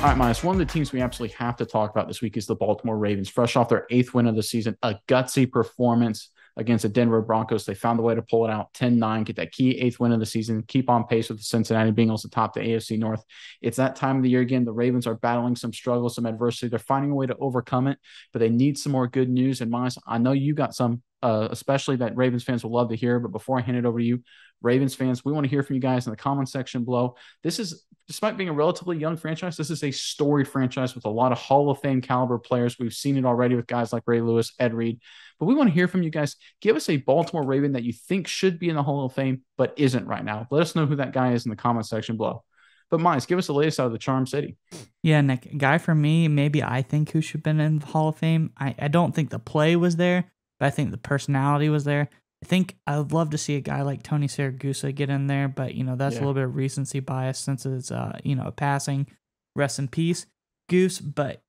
All right, Miles, one of the teams we absolutely have to talk about this week is the Baltimore Ravens. Fresh off their 8th win of the season, a gutsy performance against the Denver Broncos. They found a way to pull it out 10-9, get that key 8th win of the season, keep on pace with the Cincinnati Bengals atop the AFC North. It's that time of the year again. The Ravens are battling some struggles, some adversity. They're finding a way to overcome it, but they need some more good news. And Miles, I know you got some, especially that Ravens fans will love to hear. But before I hand it over to you, Ravens fans, we want to hear from you guys in the comment section below. This is, despite being a relatively young franchise, this is a storied franchise with a lot of Hall of Fame caliber players. We've seen it already with guys like Ray Lewis, Ed Reed, but we want to hear from you guys. Give us a Baltimore Raven that you think should be in the Hall of Fame, but isn't right now. Let us know who that guy is in the comment section below. But Miles, give us the latest out of the Charm City. Yeah, Nick, guy for me, maybe I think who should have been in the Hall of Fame. I don't think the play was there, but I think the personality was there. I think I would love to see a guy like Tony Siragusa get in there, but, that's a little bit of recency bias since it's, a passing. Rest in peace, Goose. But,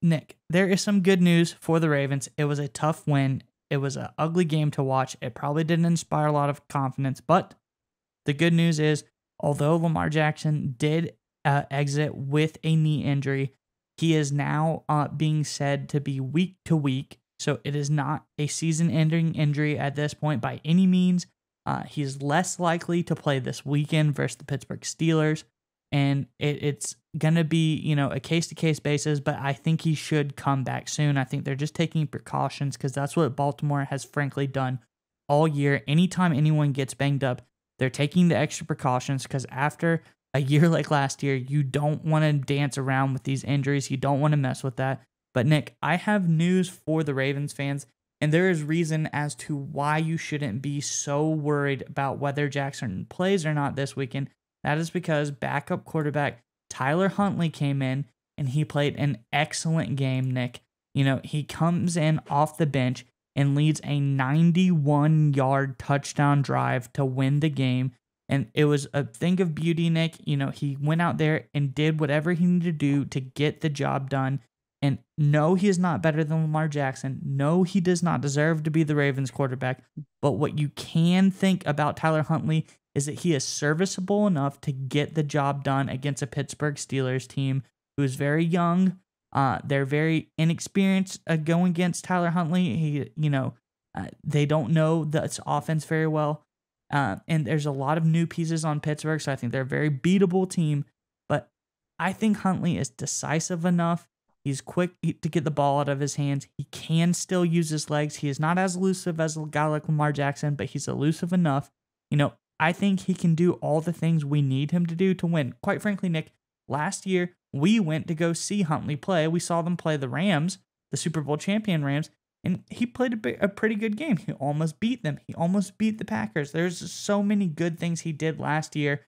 Nick, there is some good news for the Ravens. It was a tough win. It was an ugly game to watch. It probably didn't inspire a lot of confidence, but the good news is, although Lamar Jackson did exit with a knee injury, he is now being said to be week to week. So it is not a season-ending injury at this point by any means. He's less likely to play this weekend versus the Pittsburgh Steelers. And it's going to be, a case-to-case basis, but I think he should come back soon. I think they're just taking precautions because that's what Baltimore has frankly done all year. Anytime anyone gets banged up, they're taking the extra precautions because after a year like last year, you don't want to dance around with these injuries. You don't want to mess with that. But Nick, I have news for the Ravens fans, and there is reason as to why you shouldn't be so worried about whether Jackson plays or not this weekend. That is because backup quarterback Tyler Huntley came in, and he played an excellent game, Nick. He comes in off the bench and leads a 91-yard touchdown drive to win the game. And it was a thing of beauty, Nick. He went out there and did whatever he needed to do to get the job done. And no, he is not better than Lamar Jackson. No, he does not deserve to be the Ravens quarterback. But what you can think about Tyler Huntley is that he is serviceable enough to get the job done against a Pittsburgh Steelers team who is very young. They're very inexperienced going against Tyler Huntley. They don't know this offense very well. And there's a lot of new pieces on Pittsburgh, so I think they're a very beatable team. But I think Huntley is decisive enough. He's quick to get the ball out of his hands. He can still use his legs. He is not as elusive as a guy like Lamar Jackson, but he's elusive enough. I think he can do all the things we need him to do to win. Quite frankly, Nick, last year we went to go see Huntley play. We saw them play the Rams, the Super Bowl champion Rams, and he played a pretty good game. He almost beat them. He almost beat the Packers. There's so many good things he did last year.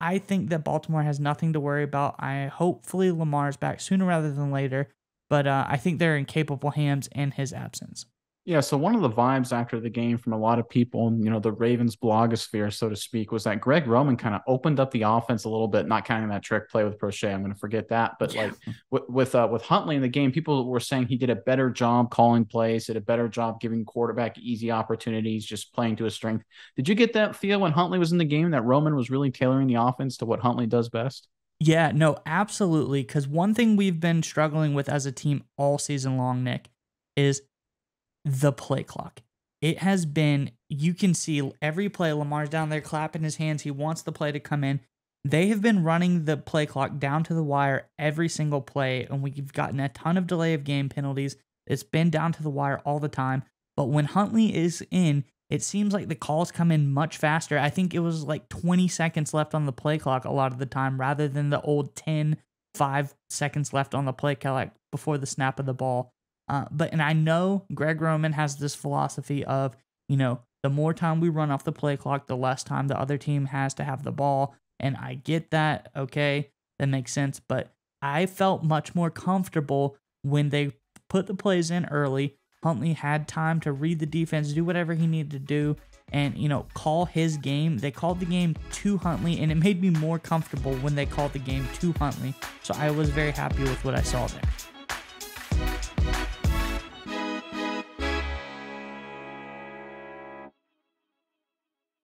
I think that Baltimore has nothing to worry about. Hopefully Lamar's back sooner rather than later, but I think they're in capable hands in his absence. Yeah, so one of the vibes after the game from a lot of people, the Ravens blogosphere, so to speak, was that Greg Roman kind of opened up the offense a little bit, not counting that trick play with Prochet. I'm going to forget that. But with Huntley in the game, people were saying he did a better job calling plays, did a better job giving quarterback easy opportunities, just playing to his strength. Did you get that feel when Huntley was in the game that Roman was really tailoring the offense to what Huntley does best? Yeah, no, absolutely. Because one thing we've been struggling with as a team all season long, Nick, is the play clock. It has been, you can see every play, Lamar's down there clapping his hands. He wants the play to come in. They have been running the play clock down to the wire every single play, and we've gotten a ton of delay of game penalties. It's been down to the wire all the time. But when Huntley is in, it seems like the calls come in much faster. I think it was like 20 seconds left on the play clock a lot of the time, rather than the old 5 seconds left on the play clock before the snap of the ball. And I know Greg Roman has this philosophy of, the more time we run off the play clock, the less time the other team has to have the ball. And I get that. Okay, that makes sense. But I felt much more comfortable when they put the plays in early. Huntley had time to read the defense, do whatever he needed to do, and, call his game. They called the game to Huntley, and it made me more comfortable when they called the game to Huntley. So I was very happy with what I saw there.